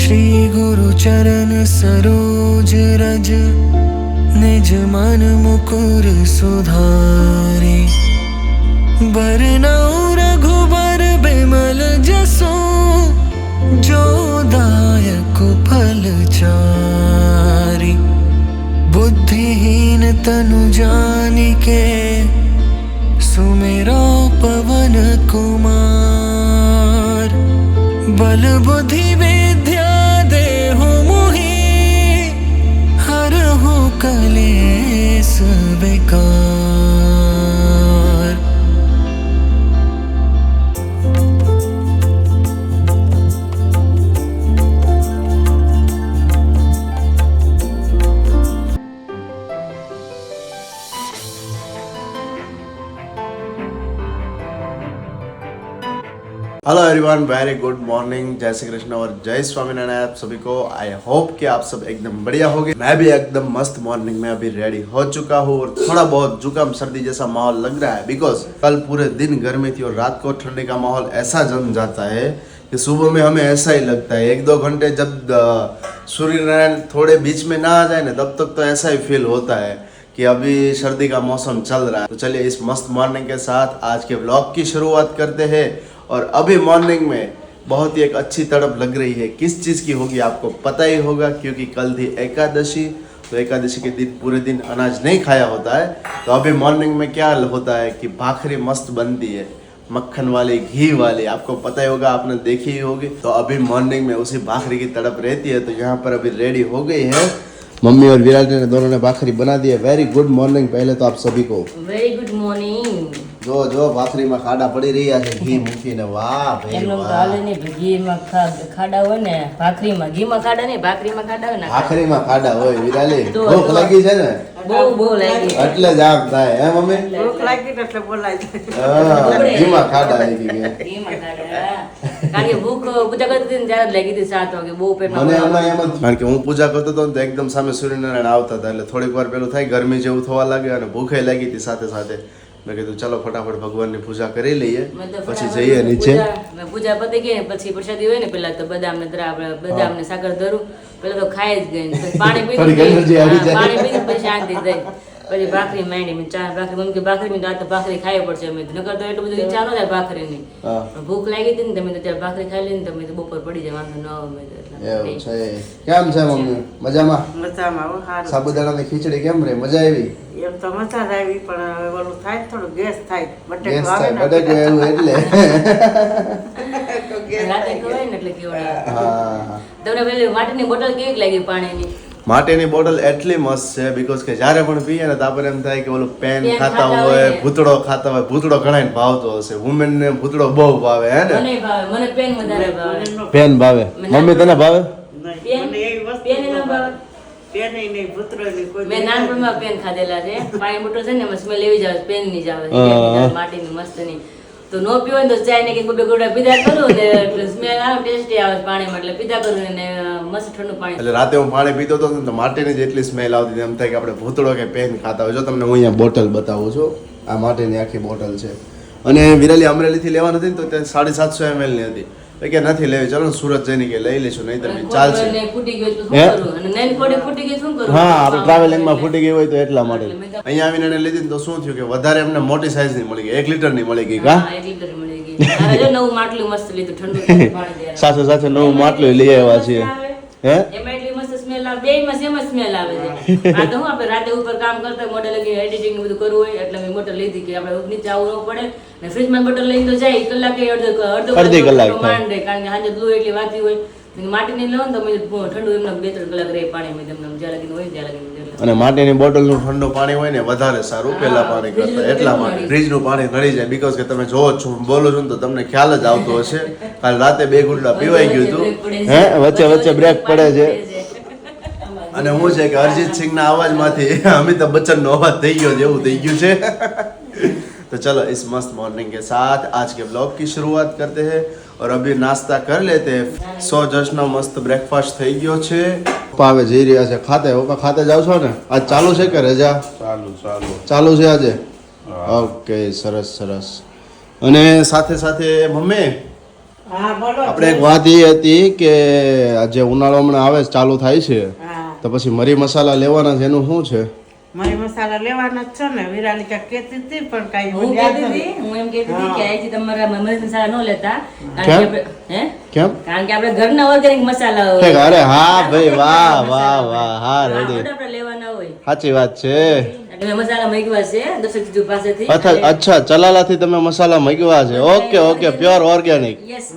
श्री गुरु चरण सरोज रज निज मन मुकुर सुधारे बरनउँ रघुबर बिमल जसो जो दायक फल चारि। बुद्धिहीन तनु जानिके सुमिरो पवन कुमार। बल बुद्धि विद्या देहु मोहि हरहु कलेस विकार। Hello everyone, very good morning, जय श्री कृष्ण और जय स्वामीनारायण आप सभी को। आई होप कि आप सब एकदम बढ़िया होंगे। मैं भी एकदम मस्त मॉर्निंग में अभी रेडी हो चुका हूँ और थोड़ा बहुत जुकाम सर्दी जैसा माहौल लग रहा है बिकॉज कल पूरे दिन गर्मी थी और रात को ठंडी का माहौल ऐसा जम जाता है कि सुबह में हमें ऐसा ही लगता है। 1-2 घंटे जब सूर्यनारायण थोड़े बीच में ना आ जाए ना तब तक तो ऐसा ही फील होता है कि अभी सर्दी का मौसम चल रहा है। तो चलिए इस मस्त मॉर्निंग के साथ आज के व्लॉग की शुरुआत करते हैं। और अभी मॉर्निंग में बहुत ही एक अच्छी तड़प लग रही है। किस चीज़ की होगी आपको पता ही होगा क्योंकि कल थी एकादशी। तो एकादशी के दिन पूरे दिन अनाज नहीं खाया होता है। तो अभी मॉर्निंग में क्या होता है कि भाखरी मस्त बनती है, मक्खन वाली, घी वाली, आपको पता ही होगा, आपने देखी ही होगी। तो अभी मॉर्निंग में उसी भाखरी की तड़प रहती है। तो यहाँ पर अभी रेडी हो गई है मम्मी और विराट ने, दोनों ने भाखरी बना दी है। वेरी गुड मॉर्निंग पहले तो आप सभी को। Very good morning. जो भाखरी में खाड़ा पड़ी રહ્યા છે ઘી મૂકીને, વાહ ભાઈ એમનો વાહ। ગાલે ને ઘી માં ખાડા હોય ને, ભાખરી માં ઘી માં ખાડા ને, ભાખરી માં ખાડા હોય ને, ભાખરી માં ખાડા હોય વિરાલી। તો ભૂખ લાગી છે ને બહુ લાગી એટલે જ આમ થાય હે મમ્મી। ભૂખ લાગી એટલે બોલાય છે। ઘી માં ખાડા આવી ગયા। ઘી માં ખાડા કારણ કે ભૂખ પૂજા કરતી હતી ને ત્યારે લાગી હતી 7 વાગે બહુ પેટમાં। મને હમણાં એમ જ, કારણ કે હું પૂજા કરતો હતો ને તો એકદમ સામે સૂર્યનારાયણ આવતા હતા એટલે થોડીક વાર પેલું થાય, ગરમી જેવું થવા લાગે અને ભૂખે લાગી હતી સાથે સાથે। મેં કીધું ચલો ફટાફટ ભગવાનની પૂજા કરી લઈએ પછી જઈએ નીચે। પૂજા પતી ગઈ ને પછી પ્રસાદી હોય ને પેલા તો બદામ ને બદામ ને સાકર ધરું પેલા તો ખાઈ જ ગઈ, પાણી પી પાણી પીને પછી શાંતિ થઈ। પછી ભાખરી માંડી મેં 4 ભાખરી મમ્મી કે ભાખરી મેં તો ભાખરી ખાવી પડશે અમે નકર તો એટલું બધું ઈચ્છા ન થાય ભાખરીની। ભૂખ લાગી હતી ને તમે તો ત્યારે ભાખરી ખાઈ લઈને તમે તો બપોર પડી જાય વાંધો ન આવે। એવું છે। કેમ છે મમ્મી? મજામાં? મજામાં હો, સારું। સાબુદાણાની ખીચડી કેમ રે? મજા આવી? એમ તો મજા જ આવી પણ હવે ઓલું થાય ને થોડું ગેસ થાય, ગેસ બટેકું આવે થાય, ને બટેકું એવું એટલે રાતે ખવાય ને એટલે કેવડા। હા તમને પેલી માટીની બોટલ કેવી લાગી પાણીની? માટેની બોટલ એટલી મસ્ત છે બીકોઝ કે જ્યારે પણ પીએ ને તો આપણને એમ થાય કે ઓલું પેન પેન ખાતા ખાતા હોય, હોય. ભૂતળો ખાતા હોય। ભૂતળો ઘણાને ભાવતો હશે, વુમેન ને ભૂતળો બહુ ભાવે હે ને? મને ભાવે, મને પેન વધારે ભાવે। પેન ભાવે? મમ્મી તને ભાવે? નહીં, મને એવી વસ્તુ પેન ન ભાવે? પેન નહીં, ભૂતરો નહીં, કોઈ મેં નાનપણમાં પેન ખાધેલા છે, પાણી બોટલ છે ને એમાં સ્મેલ એવી જ આવે, પેન ની જ આવે, માટીની મસ્તની। તો નો પીવો ને તો ચાય ને કે બે ગોળા પીધા કરું ને સ્મેલ આવે, ટેસ્ટી આવે પાણીમાં એટલે પીધા કરું ને મસ્ત ઠંડુ પાણી। એટલે રાતે હું પાણી પીતો હતો ને તો માટેની જેટલી સ્મેલ આવતી હતી, એમ થાય કે આપણે ભૂતળો કે પેન ખાતા હોય। જો તમને હું અહીંયા બોટલ બતાવું છું, આ માટેની આખી બોટલ છે અને વિરાલી અમરેલીથી લેવા નથી ને તો તે 750 ml ની હતી। તો કે નથી લેવી, ચાલો ને સુરત જઈને કે લઈ લઈશું, નહીં તમે ચાલશે। ને ફૂટી ગયું તો શું કરું? અને નૈન કોડી ફૂટી ગઈ શું કરું? હા, આપણે ટ્રાવેલિંગમાં ફૂટી ગઈ હોય તો એટલા માટે અહીંયા આવીને એને લીધી ને તો શું થયું કે વધારે એમને મોટી સાઈઝ ની મળી ગઈ, 1 લીટર ની મળી ગઈ। કા 1 લીટર મળી ગઈ। અરે જો નવું માટલું મસ્ત લીધું, ઠંડુ પાણી દે। સાથે સાથે નવું માટલું લઈ આવ્યા છીએ હે। એમાં એટલી મસ્ત સ્મેલ આવે, બેયમાં સેમ જ સ્મેલ આવે છે। આ તો હું આપણે રાતે ઉપર કામ કરતા મોઢે લગી એડિટિંગ ને બધું કરવું હોય એટલે મેં બોટલ લીધી કે આપણે નીચે આવવું ન પડે ને ફ્રીજમાં બોટલ લઈને તો જાય કલાકે અડધો કલાક માંડ રહે કારણ કે સાંજે દૂધ એટલી વાતી હોય। માટીની લો ને તો ઠંડુ એમને 2-3 કલાક રહે પાણીમાં, તમને જ્યાં લગીને હોય ત્યાં લગીને। અને માટીની બોટલનું ઠંડુ પાણી હોય ને વધારે સારું પેલા પાણી કરતા, એટલા માટે ફ્રીજનું પાણી નડી જાય બીકોઝ કે તમે જોવો છો બોલો છો ને તો તમને ખ્યાલ જ આવતો હશે। કાલ રાતે 2 ઘૂંટડા પીવાઈ ગયું હતું હે, વચ્ચે વચ્ચે બ્રેક પડે છે। અને હું છે કે અરિજીત સિંહના અવાજમાંથી અમિતાભ બચ્ચનનો અવાજ થઈ ગયો જેવું થઈ ગયું છે। तो चलो इस मस्त मॉर्निंग के साथ आज के ब्लॉग की शुरुआत करते हैं और अभी नाश्ता कर लेते हैं। 100 जश्न मस्त ब्रेकफास्ट થઈ ગયો છે। પાવે જઈ રહ્યા છે ખાતે। ઓકા ખાતે જાવ છો ને? આજ ચાલુ છે કે રજા? ચાલુ છે આજે। ઓકે, સરસ સરસ। અને સાથે સાથે મમ્મી હા બોલો આપણે એક વાત એ હતી કે આજે ઉનાળો હમણાં આવે છે, ચાલુ થાય છે, હા તો પછી મરી મસાલા લેવાના છે, એનું શું છે? મરી મસાલા લેવાના જ છે ને. વિરાલી કાંઈક કહેતી હતી પણ કાંઈ હું યાદ કહેતી નથી. હતી, હું એમ કહેતી હતી કે અહીંથી તમારા મરી મસાલા ન લેતા કેમ? કેમ? કારણ કે આપણે ઘરના ઓર્ગેનિક મસાલા હોય. ઠીક, અરે હા ભાઈ, વાહ વાહ વાહ, હા રેડી, આપણે લેવાના હોય સાચી વાત છે. એટલે મેં મસાલા મંગાવ્યા છે દર્શક જીજુ પાસેથી. અચ્છા, ચલાલાથી તમે મસાલા મંગાવ્યા છે. Okay okay, pure organic. Yes.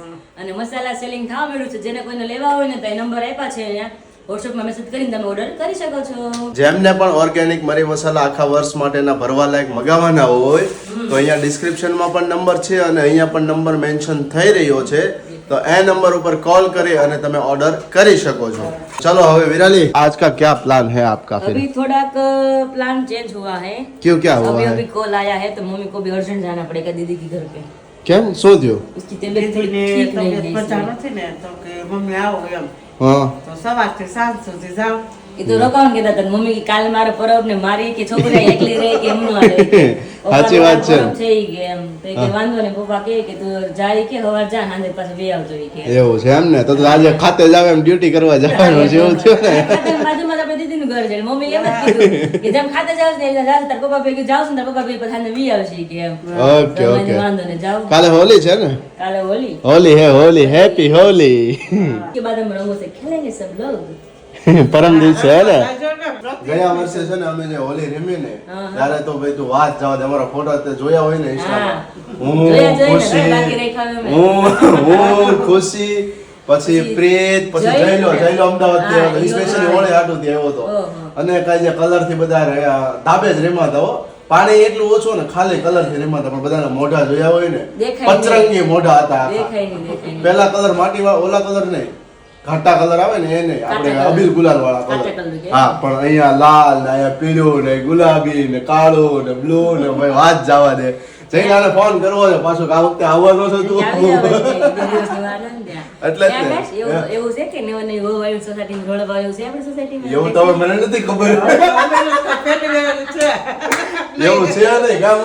અને મસાલા સેલિંગ થવા મળ્યું છે. જેને કોઈને લેવા હોય ને તો એ નંબર આપ્યા છે અહીંયા. વોટ્સએપમાં મેસેજ કરીને તમે ઓર્ડર કરી શકો છો. જેમને પણ ઓર્ગેનિક મરી મસાલા આખા વર્ષ માટેના ભરવા લાયક મગાવવાના હોય તો અહીંયા ડિસ્ક્રિપ્શનમાં પણ નંબર છે અને અહીંયા પણ નંબર મેન્શન થઈ રહ્યો છે, તો એ નંબર ઉપર कॉल करे અને તમે ઓર્ડર કરી શકો છો. चलो હવે વિરાલી, आज का क्या प्लान है आपका? फिर अभी थोड़ा प्लान चेंज हुआ है. क्यों, क्या हुआ अभी है? अभी कॉल आया है तो मम्मी को भी अर्जेंट जाना पड़ेगा दीदी के घर पे. કેમ, શું થયું? उसकी तबीयत थोड़ी દીદીને ठीक नहीं તબિયત है મજા इसलिए. નથી ને તો કે મમ્મી આવો એમ. હા તો સવારથી સાંજ સુધી જાઓ. એ તો રોકાણ કહેતા હતા મમ્મી કે કાલ મારે પરબ ને મારી કે છોકરી એકલી રહે કે એમનો હાલે કે સાચી વાત છે. પરબ છે ઈ કે એમ તો એ કે વાંધો નહીં પપ્પા કે તું જાય કે હવાર જા સાંજે પાછો બે આવજો ઈ કે એવું છે એમ ને, તો આજે ખાતે જાવ એમ ડ્યુટી કરવા જવાનું છે, એવું થયું ને? ખાતે બાજુમાં જ આપણે દીદીનું ઘર છે મમ્મી એમ જ કીધું કે જેમ ખાતે જાવ ને એમ જાવ તાર પપ્પા ભેગી જાવ ને તાર પપ્પા ભેગી પછી સાંજે વી આવશે ઈ કે એમ ઓકે તો ઓકે, વાંધો નહીં જાવ કાલે હોલી છે ને? કાલે હોલી होली है, होली, हैप्पी होली. के बाद हम रंगों से खेलेंगे सब लोग. પરમ દિવસે હે ને? જાજો ને, ગયા વર્ષે છે ને અમે જે હોલી રમી ને ત્યારે તો ભાઈ તું વાત જવા દે, અમારા ફોટા તે જોયા હોય ને ઇન્સ્ટામાં. જોયા જોઈને ખુશી, બાકી રાખ્યા અમે. હું ખુશી, પછી પ્રીત, પછી જયલો અમદાવાદ થી આવ્યો, સ્પેશિયલી હોળી હાટુ થી આવ્યો હતો. અને કઈ જે કલર થી બધા ધાબે જ રમાતા હો, પાણી એટલું ઓછું ને ખાલી કલર થી રમાતા, પણ બધાના મોઢા જોયા હોય ને દેખાય નહીં. પચરંગી મોઢા હતા આખા. દેખાય નહીં દેખાય નહીં. પેલા કલર માટી વાળા, ઓલા કલર નહીં, ઘાટા કલર આવે ને એ નહીં, આપણે કાચા અબીલ ગુલાલ વાળા કાચા કલર. colour કે? હા, પણ અહીંયા લાલ ને અહીંયા પીળું ને ગુલાબી ને કાળું ને બ્લુ ને ભાઈ વાત જવા દે. જઈને ફોન કરવો છે પાછો કે આ વખતે આવવાનો છે તું. આવી જાવ એટલે બે દિવસની વાર નથી ત્યાં. એટલે જ ને. ત્યાં બેસ, એવું છે કે નવી નવી વહુ વાળી સોસાયટીમાં જોડવા આવ્યું છે આપણી સોસાયટીમાં? એવું તો હવે મને નથી ખબર. અમે લોકો પેટી લેવાની છે. એવું છે નહીં ગામ.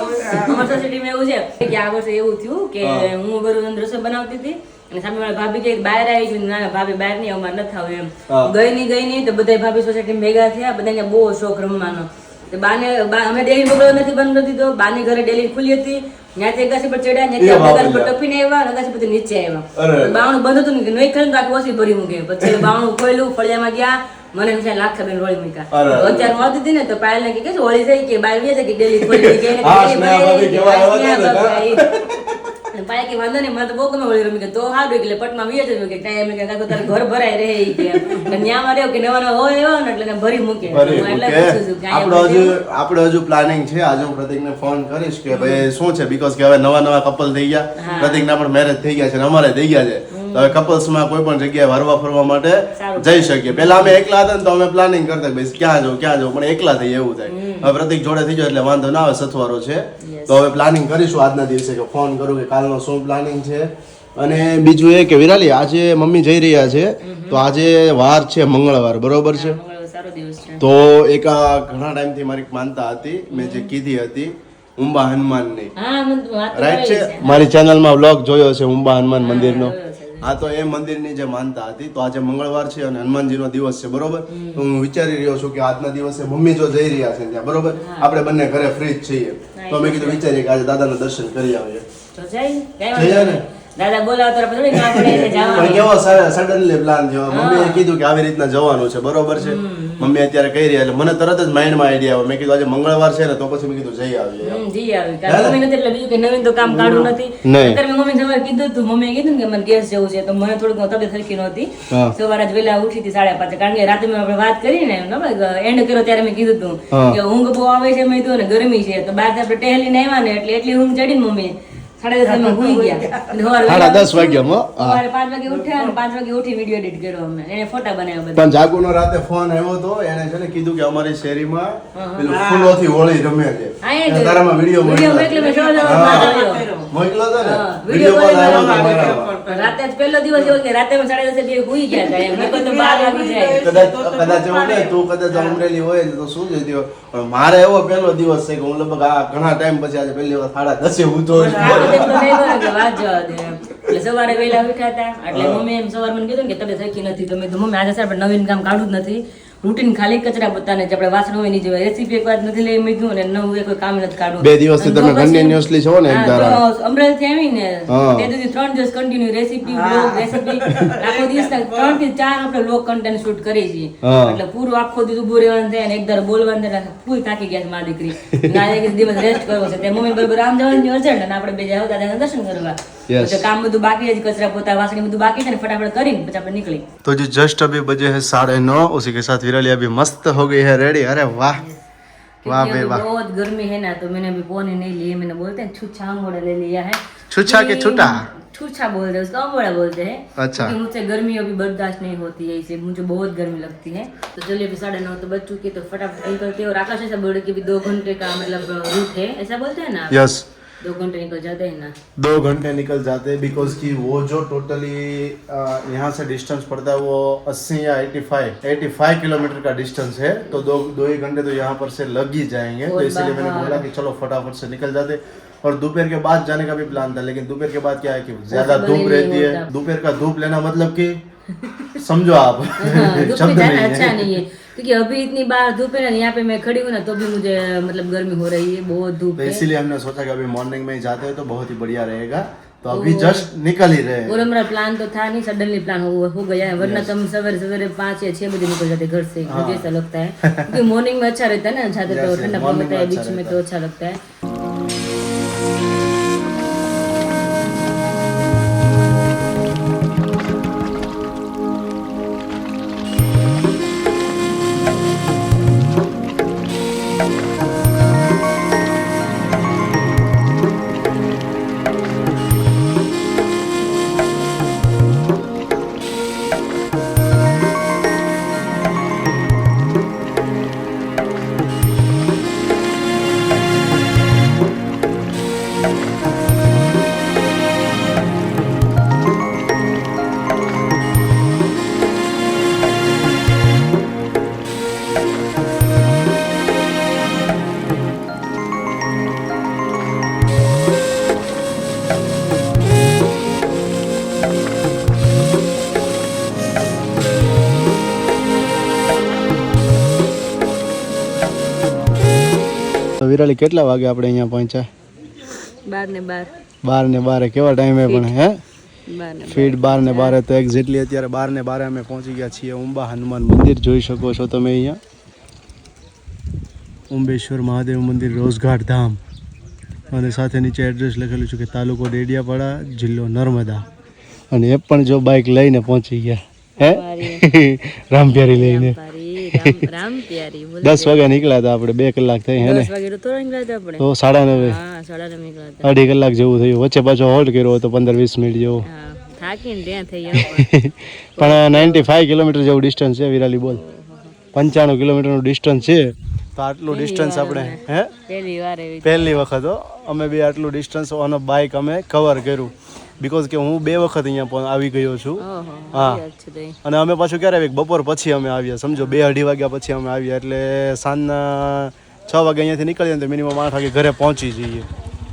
અમારી સોસાયટીમાં એવું છે કે આ વર્ષે એવું થયું કે હું બરોબર રસોઈ બનાવતી હતી અને સામે વાળા ભાભી કે બહાર આવી છું, ના ભાભી બહાર નહીં અમારે નથી આવું એમ. હા. ગઈ નહીં તો બધા ભાભી સોસાયટી ભેગા થયા, બધાને બહુ શોખ રમવાનો. તો અમે ડેલી બગડો નથી બંધ નથી તો બાની ઘરે ડેલી ખુલી હતી, ત્યાંથી અગાસી પર ચડ્યા, ત્યાંથી અગાસી પર ટપીને આવ્યા, અગાસી પરથી નીચે આવ્યા. અરે. તો બાવણું બંધ હતું ને નહીં ખરી તો આખી ઓછી ભરી મૂકે. પછી બાવણું ખોલ્યું, ફળિયામાં ગયા, મને એમ થયું લાખ બેન રોળી મૂક્યા. અરે. અત્યારે હું આવતી હતી ને તો પાયલને કે છે હોળી થઈ કે બહાર વ્યા છે કે ડેલી ખોલી કે હા, સ્નેહા ભાભી કેવા આવ્યા હતા ને, પાય કે વાંધો નહીં, મને તો બહુ ગમે હોળી રમી કે તો સારું એટલે પટમાં વીએ જજો કે ટાઈમ કે કાકો તારે ઘર ભરાય રહે ઈ કે ન્યામાં રહ્યો કે નવા નવા હોય એવા ને એટલે એને ભરી મૂકે. ફરી હું એટલે મૂકે. પૂછું છું કે અહીંયા આપણે હજુ પ્લાનિંગ છે, આજે હું પ્રતિકને ફોન કરીશ કે ભાઈ શું છે, બીકોઝ કે હવે નવા કપલ થઈ ગયા, પ્રતિકના પણ મેરેજ થઈ ગયા છે અને અમારે થઈ ગયા છે, તો હવે કપલ્સમાં કોઈ પણ જગ્યાએ હરવા ફરવા માટે સારું. જઈ શકીએ. પહેલા અમે એકલા હતા ને તો અમે પ્લાનિંગ કરતા કે ભાઈ ક્યાં જવું પણ એકલા થઈ એવું થાય. હવે પ્રતિક જોડે થઈ જાય એટલે વાંધો ના આવે, સથવારો છે. તો હવે પ્લાનિંગ કરીશું આજના દિવસે કે ફોન કરું કે કાલનો શું પ્લાનિંગ છે. અને બીજું એ કે વિરાલી, આજે મમ્મી જઈ રહ્યા છે તો આજે વાર છે મંગળવાર, બરોબર છે? મંગળવાર સારો દિવસ છે. તો એક આ ઘણા ટાઈમથી મારી એક માનતા હતી, મેં જે કીધી હતી ઉંબા હનુમાનની, હા મને તો વાત તો રાઈટ કરેલી છે? મારી ચેનલમાં વ્લોગ જોયો છે ઉંબા હનુમાન મંદિરનો. જોયો છે. હા, તો એ મંદિરની જે માનતા હતી, તો આજે મંગળવાર છે અને હનુમાનજીનો દિવસ છે, બરોબર? તો હું વિચારી રહ્યો છું કે આજના દિવસે મમ્મી જો જઈ રહ્યા છે ત્યાં, બરોબર, આપણે બંને ઘરે ફ્રી જ છીએ, તો મેં કીધું વિચારીએ કે આજે દાદાના દર્શન કરી આવીએ. તો જાય કઈ જઈએ વાંધો ને? નહીં. દાદા બોલાવો તો આપણે થોડી ના પડે એટલે પણ જવાનું. કેવો સડનલી પ્લાન થયો, મમ્મીએ કીધું કે આવી રીતના જવાનું છે, બરોબર છે? મમ્મી અત્યારે કહી રહ્યા એટલે મને તરત જ માઇન્ડમાં આઈડિયા આવ્યો, મેં કીધું આજે મંગળવાર છે ને તો પછી મેં કીધું જઈ આવીએ. જી આવી કારણ મમ્મી નથી એટલે બીજું કે નવીન તો કામ કાઢવું નથી. નહીં. અત્યારે મેં મમ્મીને સવારે કીધું હતું, મમ્મીએ કીધું ને કે મને ગેસ જવું છે તો મને થોડુંક તબિયત હરખી નહોતી. હા. સવારે જ વહેલા ઉઠી હતી 5:30 કારણ કે રાતે મેં આપણે વાત કરી ને એન્ડ કર્યો ત્યારે મેં કીધું હતું હા. કે ઊંઘ બહુ આવે છે મેં કીધું ને ગરમી છે તો બહારથી આપણે ટહેલીને આવ્યા ને એટલે એટલી ઊંઘ ચડી ને મમ્મી 10:30 અમે ઊંઘી ગયા. અને સવારે 10:30 વાગ્યામાં, હા. સવારે 5 વાગે ઉઠ્યા અને 5 વાગે ઉઠી વિડીયો એડિટ કર્યો અમે, એને ફોટા બનાવ્યા બધા. પણ જાગુનો રાતે ફોન આવ્યો તો એને છે ને કીધું કે અમારી શેરીમાં પેલું ફૂલોથી હોળી રમે છે, હા, એ જ. તારામાં વિડીયો વિડીયો મોકલ્યો, મેં જોયો, જોયો, જોયો. મોકલો તો ને હા, વિડિયો video કોલ આવ્યો call તો આવ્યો. મારા રાતે જ પહેલો દિવસ એવો કે રાતે અમે 10:30 બે હુઈ ગયા હતા એમ. નકર તો 12 વાગી જાય. કદાચ એવું ને તું કદાચ અમરેલી હોય ને તો શું જતી હોય પણ મારે એવો પહેલો દિવસ છે કે હું લગભગ આ ઘણા ટાઈમ પછી આજે પહેલી વખત 10:30 ઊઠો છું. રાતે એટલો નહીં ગયો કે વાત જવા દે એમ. એટલે સવારે વહેલા ઉઠ્યા હતા એટલે મમ્મી એમ સવારે મને કીધું ને કે તમે થકી નથી તમે તો મમ્મી આજે સાહેબ નવીન કામ કાઢું જ નથી રૂટીન ખાલી કચરા પોતાને જે આપણે વાસણ હોય ની જેવા રેસીપી એક વાર નથી લઈ મૂક્યું અને નવું કોઈ કામ નથી કાઢવું 2 દિવસથી તમે continuously છો ને એક ધારા. અમરેલીથી આવીને હા. તે સુધી 3 દિવસ કન્ટિન્યુ રેસીપી બ્લોગ રેસીપી આખો દિવસ 3 થી 4 આપણે બ્લોગ કન્ટેન્ટ શૂટ કરીએ છીએ હા. એટલે પૂરું આખો દિવસ ઊભું રહેવાનું થાય અને એક ધારો બોલવાનું થાય ફૂલ થાકી ગયા છે મારી દીકરી ના એક દિવસ રેસ્ટ કરવો છે તે મમ્મી બરોબર આમ જવાની અર્જન્ટ અને આપણે બે જાવ દાદાના દર્શન કરવા Yes. તો કામ બધું બાકી છે કચરા પોતા વાસણી બધું બાકી છે ને ફટાફટ કરીને પછી આપણે નીકળી तो जी जस्ट अभी बजे हैं 9:30 उसी के साथ विराली अभी मस्त हो गई है रेडी अरे वाह वाह क्योंकि बे अभी वाह बहुत गर्मी है ना तो मैंने अभी पोने नहीं लिए मैंने बोलते हैं छुच्छा अंगोड़ा ले लिया है छुच्छा के छुट्टा छुच्छा बोलते हैं उसको अंगोड़ा बोलते हैं अच्छा। क्योंकि मुझसे गर्मी अभी बर्दाश्त नहीं होती है इसलिए मुझे बहुत गर्मी लगती है तो चलिए अभी 9:30 तो बज चुकी तो फटाफट निकलते हैं और आकाश ऐसा बोल रहे कि अभी 2 घंटे का मतलब रूट है ऐसा बोलते हैं ना आप? यस 2 घंटे निकल जाते हैं ना 2 घंटे निकल जाते हैं बिकॉज कि वो जो टोटली यहाँ से डिस्टेंस पड़ता है वो 80 या 85 किलोमीटर का डिस्टेंस है तो 2 ही घंटे तो यहाँ पर से लग ही जाएंगे तो इसलिए मैंने बोला कि चलो फटाफट से निकल जाते और दोपहर के बाद जाने का भी प्लान था लेकिन दोपहर के बाद क्या है कि ज्यादा धूप रहती है दोपहर का धूप लेना मतलब कि समझो आप हाँ, धूप में शब्द जाना नहीं अच्छा है नहीं है क्योंकि अभी इतनी बार धूप है ना यहाँ पे मैं खड़ी हूँ ना तो भी मुझे मतलब गर्मी हो रही है बहुत धूप तो है इसीलिए हमने सोचा कि अभी मॉर्निंग में ही जाते हैं तो बहुत ही बढ़िया रहेगा तो अभी जस्ट निकल ही रहे हैं और हमारा प्लान तो था नहीं सडनली प्लान हो गया है वरना तो हम सवेरे सवेरे 5 या 6 बजे निकल जाते घर से मुझे ऐसा लगता है क्योंकि मॉर्निंग में अच्छा रहता है ना जाते तो Yes, ठंडा morning होता है में बीच अच्छा में रहता तो अच्छा लगता है તો વિરાલી કેટલા વાગે આપણે અહીંયા પહોંચ્યા 12 ને 12 કેવા ટાઈમે પણ હે 12 ફીડ 12 તો એક્ઝેક્ટલી અત્યારે 12 અમે પહોંચી ગયા છીએ ઉંબા હનુમાન મંદિર જોઈ શકો છો તમે અહીંયા ઉંબેશ્વર મહાદેવ મંદિર રોજઘાટ ધામ અને સાથે નીચે એડ્રેસ લખેલું છે કે તાલુકો ડેડિયાપાડા જિલ્લો નર્મદા અને એ પણ જો બાઇક લઈને પહોંચી ગયા હે રામપ્યારી લઈને રામ પ્યારી 10 વાગે નીકળ્યા હતા આપણે 2 કલાક થઈ હે ને 10 વાગે તો થોડા નીકળ્યા આપણે તો 9:30 હા 9:30 નીકળ્યા હતા અઢી કલાક જેવું થયું વચ્ચે પાછો હોલ્ડ કર્યો હતો 15-20 મિનિટ જેવો હા થાકીને ત્યાં થઈ ગયા પણ 95 કિલોમીટર જેવું ડિસ્ટન્સ છે વિરાલી બોલ 95 કિલોમીટરનું ડિસ્ટન્સ છે તો આટલું ડિસ્ટન્સ આપણે હે પહેલી વખત હો અમે બી આટલું ડિસ્ટન્સ ઓન બાઇક અમે કવર કર્યું બીકોઝ કે હું 2 વખત અહીંયા આવી ગયો છું હા અને અમે પાછું ક્યારે આવી બપોર પછી અમે આવ્યા સમજો 2-2:30 વાગ્યા પછી અમે આવ્યા એટલે સાંજના 6 વાગે અહીંયાથી નીકળીએ તો મિનિમમ 8 વાગે ઘરે પહોંચી જઈએ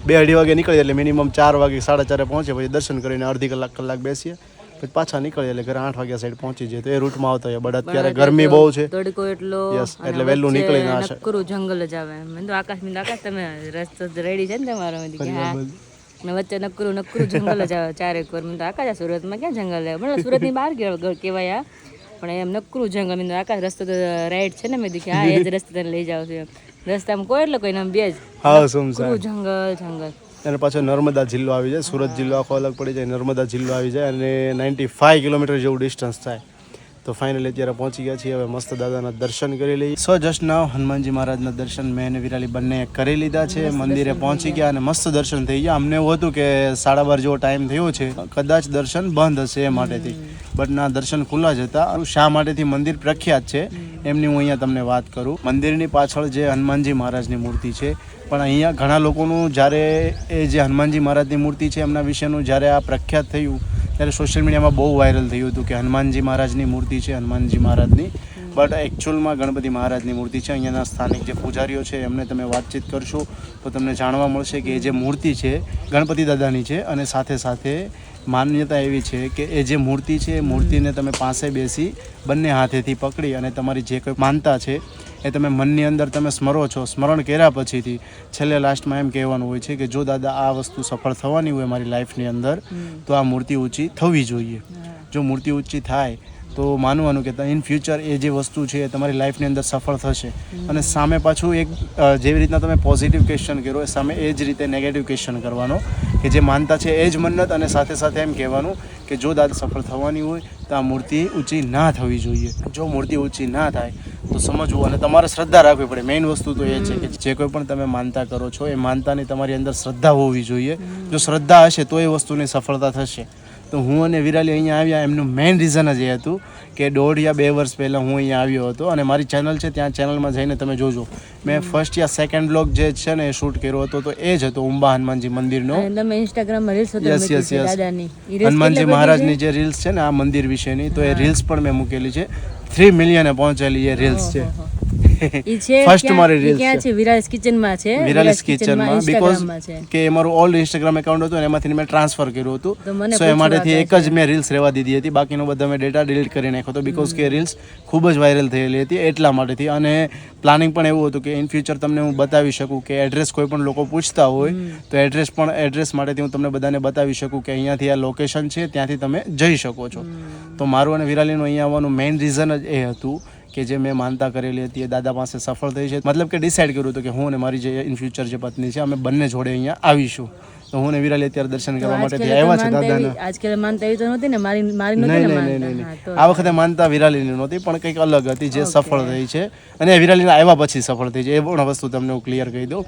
2-2:30 વાગે નીકળીએ એટલે મિનિમમ 4 વાગે 4:30 પહોંચે પછી દર્શન કરીને અડધી કલાક બેસીએ પછી પાછા નીકળીએ એટલે ઘરે 8 વાગ્યા સાઈડ પહોંચી જઈએ તો એ રૂટમાં આવતા હોય બટ અત્યારે ગરમી બહુ છે તડકો એટલો યસ એટલે વહેલું નીકળીને આશે નકરું જંગલ જ આવે મેં તો આકાશ તમે રસ્તો રેડી છે ને તમારો મેં કીધું હા ને વચ્ચે નકરું જંગલ જ આવે ચારેક વાર મેં તો આકાશ સુરતમાં ક્યાં જંગલ આવે મને સુરતની બહાર કહેવાય પણ એમ નકરું જંગલ મેં આકાશ રસ્તો તો રાઈટ છે ને મેં દીધી હા એ જ રસ્તે તને લઈ જાવ છું રસ્તામાં કોઈ એટલે કોઈ બે જ હા સુમસાન જંગલ અને પાછો નર્મદા જિલ્લો આવી જાય સુરત જિલ્લો આખો અલગ પડી જાય નર્મદા જિલ્લો આવી જાય અને 95 કિલોમીટર જેવું ડિસ્ટન્સ થાય તો ફાઇનલી અત્યારે પહોંચી ગયા છીએ. હવે મસ્ત દાદાના દર્શન કરી લઈએ. સો જસ્ટ નાવ હનુમાનજી મહારાજના દર્શન મેં અને વિરાલી બંને કરી લીધા છે. મંદિરે પહોંચી ગયા અને મસ્ત દર્શન થઈ ગયા. અમને એવું હતું કે 12:30 જેવો ટાઈમ થયો છે, કદાચ દર્શન બંધ હશે એ માટેથી, બટ ના, દર્શન ખુલ્લા જ હતા. શા માટેથી મંદિર પ્રખ્યાત છે એમની હું અહીંયા તમને વાત કરું. મંદિરની પાછળ જે હનુમાનજી મહારાજની મૂર્તિ છે, પણ અહીંયા ઘણા લોકોનું જ્યારે એ જે હનુમાનજી મહારાજની મૂર્તિ છે એમના વિશેનું જ્યારે આ પ્રખ્યાત થયું ત્યારે સોશિયલ મીડિયામાં બહુ વાયરલ થયું હતું કે હનુમાનજી મહારાજની મૂર્તિ છે, હનુમાનજી મહારાજની, બટ એકચ્યુઅલમાં ગણપતિ મહારાજની મૂર્તિ છે. અહીંયાના સ્થાનિક જે પૂજારીઓ છે એમને તમે વાતચીત કરશો તો તમને જાણવા મળશે કે એ જે મૂર્તિ છે ગણપતિ દાદાની છે, અને સાથે સાથે માન્યતા એવી છે કે એ જે મૂર્તિ છે એ મૂર્તિને તમે પાસે બેસી બંને હાથેથી પકડી અને તમારી જે કોઈ માનતા છે એ તમે મનની અંદર તમે સ્મરો છો. સ્મરણ કર્યા પછીથી છેલ્લે લાસ્ટમાં એમ કહેવાનું હોય છે કે જો દાદા આ વસ્તુ સફળ થવાની હોય મારી લાઈફની અંદર તો આ મૂર્તિ ઊંચી થવી જોઈએ. જો મૂર્તિ ઊંચી થાય તો માનવાનું કે ઇન ફ્યુચર એ જે વસ્તુ છે એ તમારી લાઈફની અંદર સફળ થશે. અને સામે પાછું એક જેવી રીતના તમે પોઝિટિવ ક્વેશ્ચન કરો એ સામે એ જ રીતે નેગેટિવ ક્વેશ્ચન કરવાનો કે જે માનતા છે એ જ મન્નત, અને સાથે સાથે એમ કહેવાનું કે જો દાદા સફળ થવાની હોય તો આ મૂર્તિ ઊંચી ના થવી જોઈએ. જો મૂર્તિ ઊંચી ના થાય તો સમજવું અને તમારે શ્રદ્ધા રાખવી પડે. મેઇન વસ્તુ તો એ છે કે જે કોઈ પણ તમે માનતા કરો છો એ માનતાની તમારી અંદર શ્રદ્ધા હોવી જોઈએ. જો શ્રદ્ધા હશે તો એ વસ્તુની સફળતા થશે. તો હું અને વિરાલી અહીંયા આવ્યા એમનું મેઇન રીઝન જ એ હતું કે 1.5 યા 2 વર્ષ પહેલાં હું અહીંયા આવ્યો હતો, અને મારી ચેનલ છે ત્યાં ચેનલમાં જઈને તમે જોજો મેં ફર્સ્ટ યા સેકન્ડ બ્લોગ જે છે ને એ શૂટ કર્યો હતો, તો એ જ હતો ઉંબા હનુમાનજી મંદિરનો. તમે ઇન્સ્ટાગ્રામમાં રીલ્સ હનુમાનજી મહારાજની જે રીલ્સ છે ને આ મંદિર વિશેની, તો એ રીલ્સ પણ મેં મૂકેલી છે. 3 મિલિયને પહોંચેલી એ રીલ્સ છે. ફર્સ્ટ મારી રીલ્સ ક્યાં છે? વિરાલિસ કિચનમાં છે. વિરાલિસ કિચનમાં, બીકોઝ કે મારું ઓલ્ડ ઇન્સ્ટાગ્રામ એકાઉન્ટ હતું અને એમાંથી મેં ટ્રાન્સફર કર્યું હતું, સો એ માટેથી એક જ મેં રીલ્સ રહેવા દીધી હતી, બાકીનો બધા મેં ડેટા ડિલીટ કરી નાખ્યો હતો. બીકોઝ કે રીલ્સ ખૂબ જ વાયરલ થયેલી હતી એટલા માટેથી. અને પ્લાનિંગ પણ એવું હતું કે ઇન ફ્યુચર તમને હું બતાવી શકું કે એડ્રેસ કોઈ પણ લોકો પૂછતા હોય તો એડ્રેસ માટેથી હું તમને બધાને બતાવી શકું કે અહીંયાથી આ લોકેશન છે, ત્યાંથી તમે જઈ શકો છો. તો મારું અને વિરાલીનું અહીંયા આવવાનું મેઇન રીઝન જ એ હતું કે જે મેં માનતા કરેલી હતી એ દાદા પાસે સફળ થઈ છે. મતલબ કે ડિસાઈડ કર્યું હતું કે હું અને મારી જે ઇન ફ્યુચર જે પત્ની છે અમે બંને જોડે અહીંયા આવીશું. તો હું ને વિરાલી અત્યારે દર્શન કરવા માટે આવ્યા છે દાદાના. આજકાલ માનતા એવી તો નહોતી ને, મારી નહીં. આ વખતે માનતા વિરાલીની નહોતી, પણ કંઈક અલગ હતી જે સફળ થઈ છે, અને વિરાલીને આવ્યા પછી સફળ થઈ છે. એ પણ વસ્તુ તમને હું ક્લિયર કહી દઉં.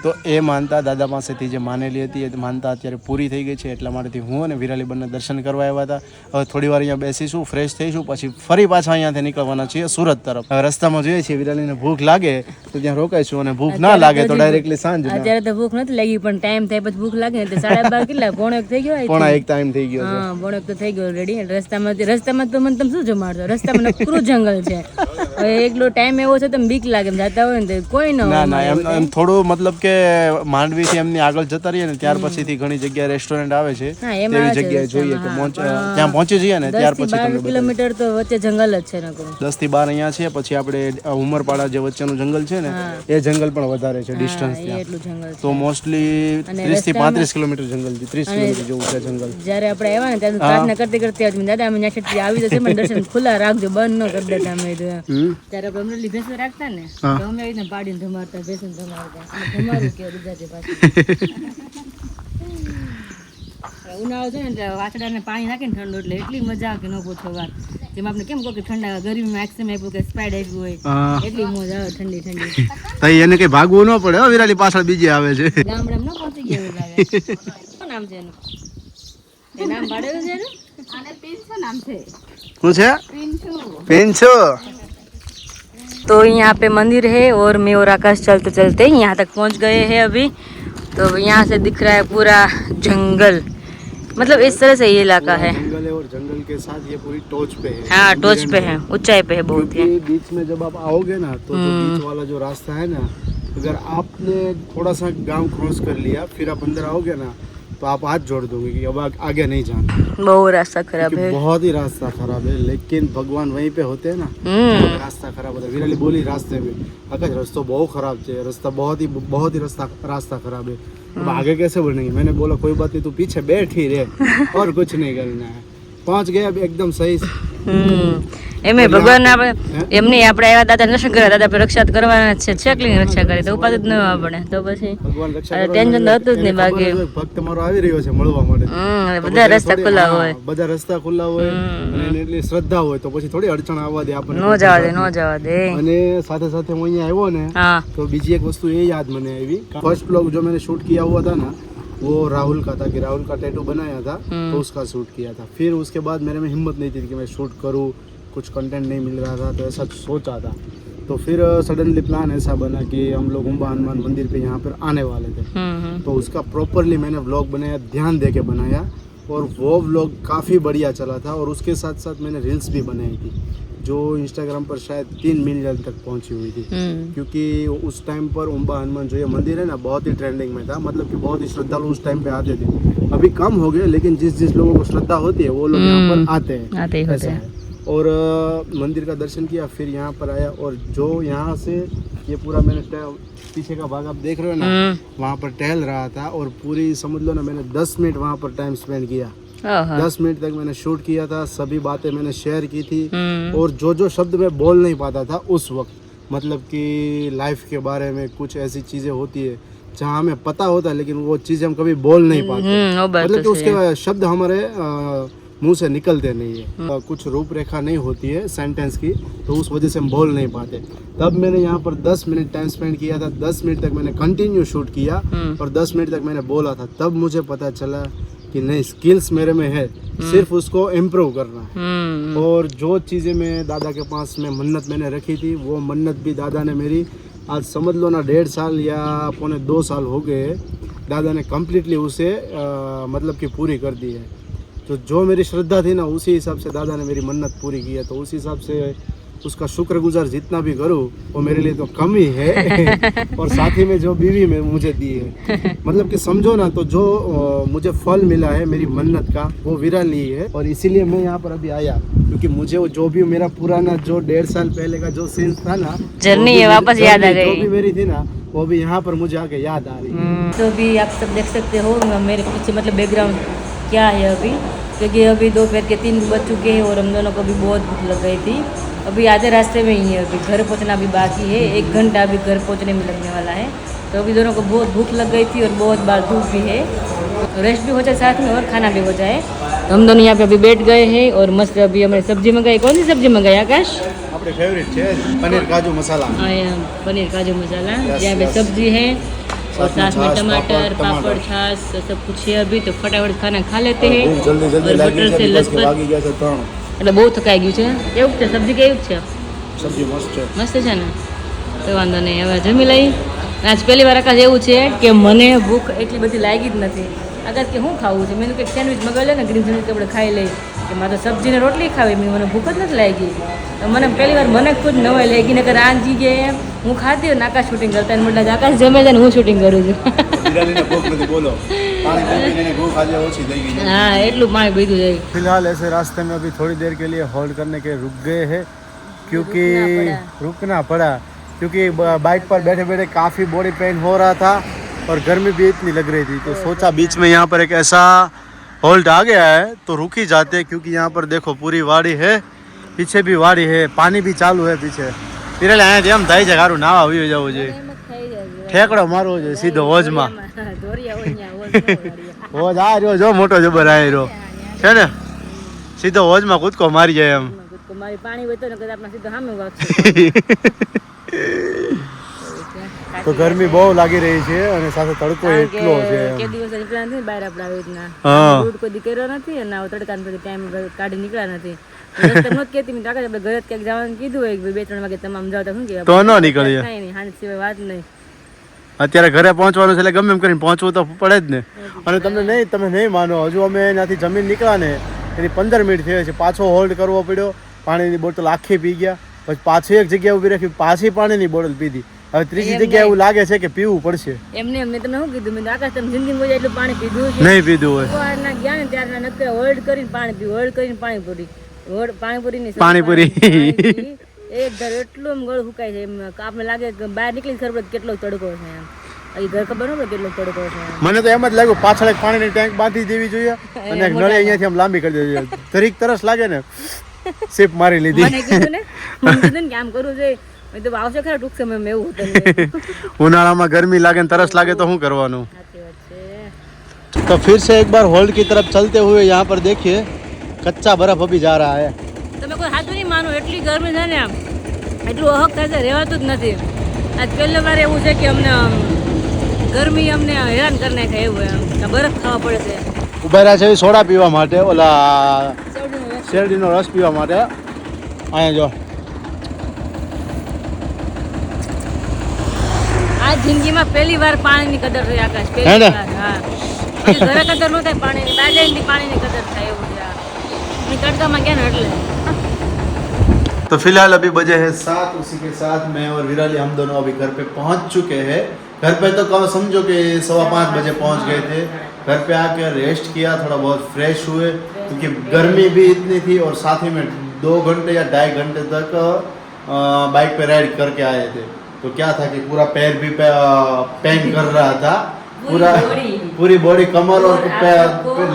તો એ માનતા દાદા પાસેથી જે માનેલી હતી એ માનતા અત્યારે પૂરી થઈ ગઈ છે. એટલા માટેથી હું અને વિરાલી બંને દર્શન કરવા આવ્યા હતા. હવે થોડી વાર અહીંયા બેસીશું, ફ્રેશ થઈશું, પછી ફરી પાછા અહીંયાથી નીકળવાના છીએ સુરત તરફ. હવે રસ્તામાં જોઈએ છીએ વિરાલીને ભૂખ લાગે તો ત્યાં રોકાઈશું, અને ભૂખ ના લાગે તો ડાયરેક્ટલી સાંજ. અત્યારે તો ભૂખ નથી લાગી, પણ ટાઈમ થાય પછી ભૂખ લાગે ને. 12:30 કેટલા? 1:30 થઈ ગયો. 1:30 ટાઈમ થઈ ગયો. હા, 1:30 તો થઈ ગયો રેડી. રસ્તામાં તો મને તમે શું જમાડશો? રસ્તામાં નકરું જંગલ છે. હવે એકલો ટાઈમ એવો છે તમે બીક લાગે જતા હોય ને કોઈ ના એમ થોડું મતલબ કે માંડવીથી એમની આગળ જતા રહીએ ને ત્યાર પછીથી ઘણી જગ્યાએ રેસ્ટોરન્ટ આવે છે, એવી જગ્યાએ જોઈએ કે ત્યાં પહોંચી જઈએ ને ત્યાર પછી 12 કિલોમીટર તો વચ્ચે જંગલ જ છે નકરું. 10 થી 12 અહીંયા છે. પછી આપણે ઉમરપાડા જે વચ્ચેનું જંગલ છે ને એ જંગલ પણ વધારે છે ડિસ્ટન્સ ત્યાં. તો મોસ્ટલી 30 થી 35 કિલોમીટર જંગલ છે, 30 કિલોમીટર જેવું છે જંગલ. જ્યારે આપણે આવ્યા ને ત્યારે પ્રાર્થના કરતે દાદા અમે ન્યાથી આવી જશે પણ દર્શન ખુલ્લા રાખજો, બંધ ન કરી દેતા અમે. ત્યારે આપણે અમને ભેંસો રાખતા ને તો અમે આવી રીતના પાડીને ધમાડતા, ભેંસો ધમાડતા, ધમારું કે ગુજરાતી પાછું. ઉનાળો છે ને એટલે વાછડાને પાણી નાખીને ઠંડુ એટલે એટલી મજા આવે કે ન પૂછો વાત. જેમ આપણે કેમ કહો કે ઠંડા ગરમીમાં એક્સેમ આપ્યું કે સ્પાઈડ આપ્યું હોય એટલી મજા આવે ઠંડી ઠંડી. તઈ એને કઈ ભાગવું ન પડે. વિરાલી પાછળ બીજી આવે છે. ગામડામાં ન પહોંચી ગયા એવું લાગે. શું નામ છે એનું? એ નામ પાડેલું છે એનું? આને પિન્છુ નામ છે. શું છે? પિન્છુ. तो यहाँ पे मंदिर है और मैं और आकाश चलते चलते यहाँ तक पहुँच गए हैं अभी. तो यहाँ से दिख रहा है पूरा जंगल, मतलब इस तरह से ये इलाका है. जंगल है और जंगल के साथ ये पूरी टॉच पे है. हाँ, टॉच पे है, ऊंचाई पे है बहुत है. बीच में जब आप आओगे ना तो जो बीच वाला जो रास्ता है ना, अगर आपने थोड़ा सा गांव क्रॉस कर लिया फिर आप अंदर आओगे ना तो आप हाथ जोड़ दोगे कि अब आगे नहीं जाना. बहुत रास्ता खराब है, बहुत ही रास्ता खराब है, लेकिन भगवान वहीं पे होते हैं ना. रास्ता खराब होता है. विराली बोली रास्ते में आकाश रास्ता बहुत खराब है, रास्ता बहुत ही रास्ता खराब है, अब आगे कैसे बढ़ेंगे. मैंने बोला कोई बात नहीं, तू पीछे बैठ ही रहे और कुछ नहीं करना है. पहुंच गए अब एकदम सही એમે ભગવાન આપણે એમની આપણે આવ્યા દાદા દર્શન કર્યા દાદા આપણે રક્ષા તો કરવાના જ છે છેકલી રક્ષા કરી તો ઉપાધિ જ ન આપણે તો પછી ભગવાન રક્ષા ટેન્શન તો હતું જ નહીં બાકી ભક્ત મારો આવી રહ્યો છે મળવા માટે બધા રસ્તા ખુલ્લા હોય બધા રસ્તા ખુલ્લા હોય અને એને એટલી શ્રદ્ધા હોય તો પછી થોડી અડચણ આવવા દે આપણને નો જવા દે અને સાથે સાથે હું અહીંયા આવ્યો ને हाँ तो बीजी एक वस्तु ये याद मैंने आई फर्स्ट ब्लॉग जो मैंने शूट किया हुआ था ना वो राहुल का था कि राहुल का टैटू बनाया था तो उसका शूट किया था फिर उसके बाद मेरे में हिम्मत नहीं थी कि मैं शूट करूँ कुछ कंटेंट नहीं मिल रहा था तो ऐसा सोचा था तो फिर सडनली प्लान ऐसा बना कि हम लोग उम्बा हनुमान मंदिर पे यहाँ पर आने वाले थे तो उसका प्रॉपरली मैंने व्लॉग बनाया ध्यान दे के बनाया और वो व्लॉग काफ़ी बढ़िया चला था और उसके साथ साथ मैंने रील्स भी बनाई थी जो इंस्टाग्राम पर शायद 3 मिलियन तक पहुंची हुई थी क्योंकि उस टाइम पर उम्बा हनुमान जो ये मंदिर है ना बहुत ही ट्रेंडिंग में था मतलब कि बहुत ही श्रद्धालु उस टाइम पे आते थे अभी कम हो गए लेकिन जिस लोगों को श्रद्धा होती है वो लोग यहाँ पर आते हैं ऐसा है और मंदिर का दर्शन किया फिर यहाँ पर आया और जो यहाँ से ये पूरा मैंने पीछे का भाग आप देख रहे हो ना वहाँ पर टहल रहा था और पूरी समझ लो ना मैंने 10 मिनट वहाँ पर टाइम स्पेंड किया 10 मिनट तक मैंने शूट किया था सभी बातें मैंने शेयर की थी और जो शब्द मैं बोल नहीं पाता था उस वक्त मतलब कि लाइफ के बारे में कुछ ऐसी चीज़ें होती है जहाँ हमें पता होता है लेकिन वो चीज़ें हम कभी बोल नहीं पाते मतलब कि उसके शब्द हमारे मुंह से निकलते नहीं है कुछ रूपरेखा नहीं होती है सेंटेंस की तो उस वजह से हम बोल नहीं पाते तब मैंने यहाँ पर 10 मिनट टाइम स्पेंड किया था 10 मिनट तक मैंने कंटिन्यू शूट किया और 10 मिनट तक मैंने बोला था तब मुझे पता चला कि नहीं स्किल्स मेरे में है सिर्फ उसको इम्प्रूव करना है और जो चीज़ें मैं दादा के पास में मन्नत मैंने रखी थी वो मन्नत भी दादा ने मेरी आज समझ लो ना 1.5 साल या 1.25 साल हो गए दादा ने कम्प्लीटली उसे मतलब कि पूरी कर दी है तो जो मेरी श्रद्धा थी ना उसी हिसाब से दादा ने मेरी मन्नत पूरी की है तो उस हिसाब से उसका शुक्रगुजार जितना भी करूँ वो मेरे लिए तो कम ही है और साथ ही में जो बीवी में मुझे दी है मतलब कि समझो ना तो जो मुझे फल मिला है मेरी मन्नत का वो विरल ही है और इसीलिए मैं यहाँ पर अभी आया क्योंकि मुझे वो जो भी मेरा पुराना जो 1.5 साल पहले का जो सीन था ना जर्नी है वापस याद आ गई जो भी मेरी थी ना वो भी यहाँ पर मुझे आके याद आ रही है तो अभी आप सब देख सकते हो मेरे पीछे मतलब बैकग्राउंड क्या है अभी क्योंकि अभी दोपहर के 3 बज चुके हैं और हम दोनों को भी बहुत भूख लग गई थी अभी आधे रास्ते में ही है अभी घर पहुंचना भी बाकी है 1 घंटा अभी घर पहुंचने में लगने वाला है तो अभी दोनों को बहुत भूख लग गई थी और बहुत बार धूप भी है रेस्ट भी हो जाए साथ में और खाना भी हो जाए तो हम दोनों यहाँ पे अभी बैठ गए हैं और मस्त अभी हमें सब्जी मंगाई कौन सी सब्जी मंगाई आकाश अपने फेवरेट है पनीर काजू मसाला पनीर काजू मसाला यहाँ पे सब्जी है और साथ में टमाटर पापड़ छाछ सब कुछ है अभी तो फटाफट खाना खा लेते हैं और बटर से लथपथ એટલે બહુ થકાઈ ગયું છે કેવું છે સબ્જી કેવું છે સબ્જી મસ્ત છે ને તો વાંધો નહીં હવે જમી લઈ આજ પહેલી વાર આકાશ એવું છે કે મને ભૂખ એટલી બધી લાગી જ નથી આકાશ કે શું ખાવું છે મેં કંઈક સેન્ડવિચ મગાવી લે ને ગ્રીન સેન્ડવિચ આપણે ખાઈ લઈ કે મારે તો સબ્જી ને રોટલી ખાવી મને ભૂખ જ નથી લાગી તો મને પહેલી વાર મને ખુદ નવાઈ લાગી ને કે આ જગ્યાએ હું ખાતી હોય ને આકાશ શૂટિંગ કરતા ને મોટા આકાશ જમે છે ને હું શૂટિંગ કરું છું हाँ એટલું પાણી પીધું જાય फिलहाल ऐसे रास्ते में अभी थोड़ी देर के लिए होल्ड करने के रुक गए हैं क्योंकि रुकना पड़ा क्योंकि बाइक पर बैठे बैठे काफ़ी बॉडी पेन हो रहा था और गर्मी भी इतनी लग रही थी तो सोचा बीच में यहाँ पर एक ऐसा होल्ड आ गया है तो रुक ही जाते क्योंकि यहाँ पर देखो पूरी वाड़ी है पीछे भी वाड़ी है पानी भी चालू है पीछे फिर आम थाई છે સારું નાવા આવી જવું જોઈએ ઠેકડો મારવો જોઈએ સીધો હોજમાં હોજ આ રહ્યો જો મોટો જબર આ રહ્યો છે ને સીધો હોજમાં કૂદકો મારી જાય એમ મારી પાણી હોય તો ને કદાચ આપણા સીધો સામે વાગશે તો ગરમી બહુ લાગી રહી છે અને સાથે તડકો એટલો છે કે દિવસ નીકળ્યા નથી બહાર આપણે આવી રીતના હા દૂધ કોઈ કર્યો નથી અને તડકાને પછી ટાઈમ કાઢી નીકળ્યા નથી રસ્તે નહોત કહેતી મેં કાકા આપણે ઘરે ક્યાંક જવાનું કીધું હોય કે 2-3 વાગે તમામ જાવ તો શું કે તો ન નીકળીએ કાંઈ નહીં હાંજ સિવાય વાત નહીં અત્યારે ઘરે પહોંચવાનું છે એટલે ગમે એમ કરીને પહોંચવું તો પડે જ ને અને તમે નહીં માનો હજુ અમે એનાથી જમીન નીકળ્યા ને એની 15 મિનિટ થઈ છે પાછો હોલ્ડ કરવો પડ્યો પાણીની બોટલ આખી પી ગયા પછી પાછી એક જગ્યાએ ઊભી રાખી પાછી પાણીની બોટલ પીધી હવે ત્રીજી જગ્યાએ એવું લાગે છે કે પીવું પડશે એમને મેં તમને શું કીધું મેં આકાશ તમે જિંદગીમાં એટલું પાણી પીધું છે નહીં પીધું હોય સવારના ગયા ને ત્યારના નક્કી હોલ્ડ કરીને પાણી પીવું હોલ્ડ કરીને પાણીપુરી પાણીપુરી ની પાણીપુરી એક ધાર એટલું આમ ગળ ફૂકાય છે એમ આપણે લાગે કે બહાર નીકળી ખબર પડે કેટલો તડકો છે એમ અહીં ઘર ખબર ન કેટલો તડકો છે મને તો એમ જ લાગ્યું પાછળ એક પાણીની ટેન્ક બાંધી દેવી જોઈએ અને એક નળી અહીંયાથી આમ લાંબી કરી દેવી જોઈએ તરીક તરસ લાગે ને સિપ મારી લીધી મને કીધું ને કે આમ કરવું જોઈએ. મેં તો આવશે ખરા ટૂંક સમયમાં એવું હતું. ઉનાળામાં ગરમી લાગે ને તરસ લાગે તો શું કરવાનું. સાચી વાત છે. तो फिर से एक बार होल्ड की तरफ चलते हुए यहाँ पर देखिए कच्चा बर्फ अभी जा रहा है. તમે કોઈ સાચું નહીં માનો, એટલી ગરમી છે ને આમ, એટલું અહક થાય છે, રહેવાતું જ નથી. આજ પહેલી વાર એવું છે કે અમને ગરમી અમને હેરાન કરી નાખે એવું એમ. બરફ ખાવા પડે છે. ઉભા રહ્યા છે સોડા પીવા માટે, ઓલા શેરડીનો રસ પીવા માટે. અહીંયા જો આ જિંદગીમાં પહેલી વાર પાણીની કદર થઈ આકાશ. હે ને? પહેલી વાર. હા. પછી ઘરે કદર ન થાય પાણીની, દાદાની પાણીની કદર થાય એવું છે. આ તડકામાં ગયા ને એટલે. तो फिलहाल अभी बजे हैं 7, उसी के साथ मैं और विराली हम दोनों अभी घर पे पहुंच चुके हैं. घर पे तो कहो समझो कि 5:15 बजे पहुंच गए थे. घर पे आके रेस्ट किया, थोड़ा बहुत फ्रेश हुए क्योंकि गर्मी भी इतनी थी और साथ ही में 2 घंटे या 2.5 घंटे तक बाइक पे राइड करके आए थे. तो क्या था कि पूरा पैर भी पेन कर रहा था, पूरी बॉडी, कमर और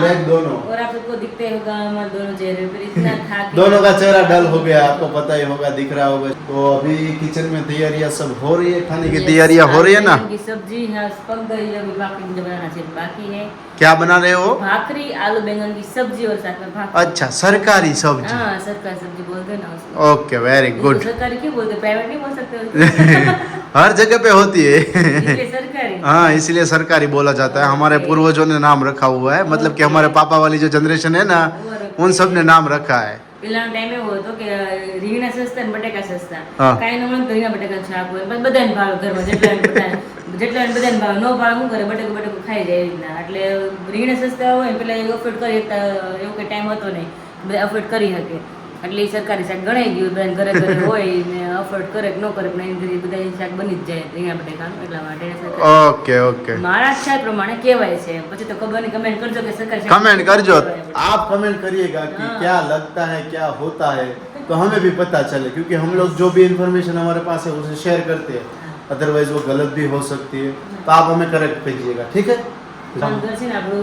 लेग दोनों. और आप सबको दिखते होगा हमारे दोनों चेहरे पर इतना था दोनों का चेहरा डल हो गया, आपको पता ही होगा, दिख रहा होगा. तो अभी किचन में तैयारियां सब हो रही है, खाने की तैयारियां हो रही है ना. की सब्जी है, पक गई, अभी भाकरी मुझे बनाना सिर्फ बाकी है. क्या बना रहे हो? भाकरी, आलू बैंगन की सब्जी और साथ में भाकरी. अच्छा, सरकारी सब्जी. हाँ, सरकारी सब्जी बोलते हैं ना उसको. Okay, very good. सरकारी क्यों बोलते, प्राइवेट नहीं बोल सकते. हर जगह पे होती है. इसलिए सरकारी. हाँ, इसलिए सरकारी बोला जाता है. हमारे पूर्वजों ने नाम रखा हुआ है, मतलब कि हमारे पापा वाली जो जनरेशन है ना, उन सब ने नाम रखा है. પેલાનો ટાઈમ એવો હતો કે રીંગણા સસ્તા ને બટાકા સસ્તા. હા. કાંઈ ન મળે તો રીંગણા બટાકાનું શાક હોય. પછી બધાને ભાવે ઘરમાં, જેટલાને બધાને ભાવે. ન ભાવે શું કરે, બટાકું ખાઈ જાય એવી રીતના. એટલે રીંગણા સસ્તા હોય ને પેલા અફોર્ડ કરી શકતા, એવું કંઈ ટાઈમ હતો નહીં, બધા અફોર્ડ કરી શકે. એટલે એ સરકારી શાક ગણાઈ ગયું, બધાને ઘરે ઘરે હોય ને અફોર્ડ કરે કે ન કરે પણ એની ઘરે બધા શાક બની જ જાય રીંગણા બટાકાનું. એટલા માટે એને સરકારી. ओके ओके, મારા ખ્યાલ પ્રમાણે કહેવાય છે. પછી તો ખબર નહીં, કમેન્ટ કરજો કે સરકારી શાક कमेंट करजो. आप कमेंट करिएगा कि क्या लगता है, क्या होता है, तो हमें भी पता चले, क्योंकि हम लोग जो भी इन्फॉर्मेशन हमारे पास है उसे शेयर करते हैं. अदरवाइज वो गलत भी हो सकती है, तो आप हमें करेक्ट भेजिएगा, ठीक है. મારું ઘર છે ને આપણું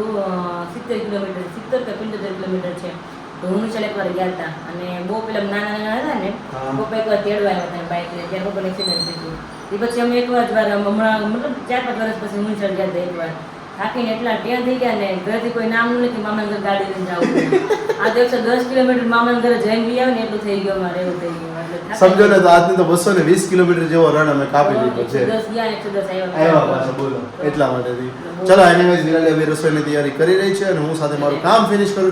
70 કિલોમીટર, 70 કે 75 કિલોમીટર છે. તો હું ચાલ એકવાર ગયા હતા અને બહુ પેલા નાના હતા ને, પપ્પા એકવાર તેડવા આવ્યા હતા બાઇક લઈને, ત્યારે પપ્પાને એક્સિડન્ટ થઈ ગયું. એ પછી અમે એકવાર હમણાં મતલબ 4-5 વર્ષ પછી હું ચાલ ગયા હતા એકવાર. થાકીને એટલા ત્યાં થઈ ગયા ને, ઘરેથી કોઈ નામ નથી, મામાના ઘર ગાડી લઈને જવું. આ તો 110 કિલોમીટર મામાના ઘરે જઈને બી આવે ને એટલું થઈ ગયું અમારે, એવું થઈ ગયું. એટલે સમજો ને, તો આજની તો 220 કિલોમીટર જેવો રન અમે કાપી લીધો છે. 110 ગયા, 110 આવ્યા પાછા, બોલો એટલા માટેથી. ચલો, એનીવેઝ વિરાલી હવે રસોઈની તૈયારી કરી રહી છે અને હું સાથે મારું કામ ફિનિશ કરું છું.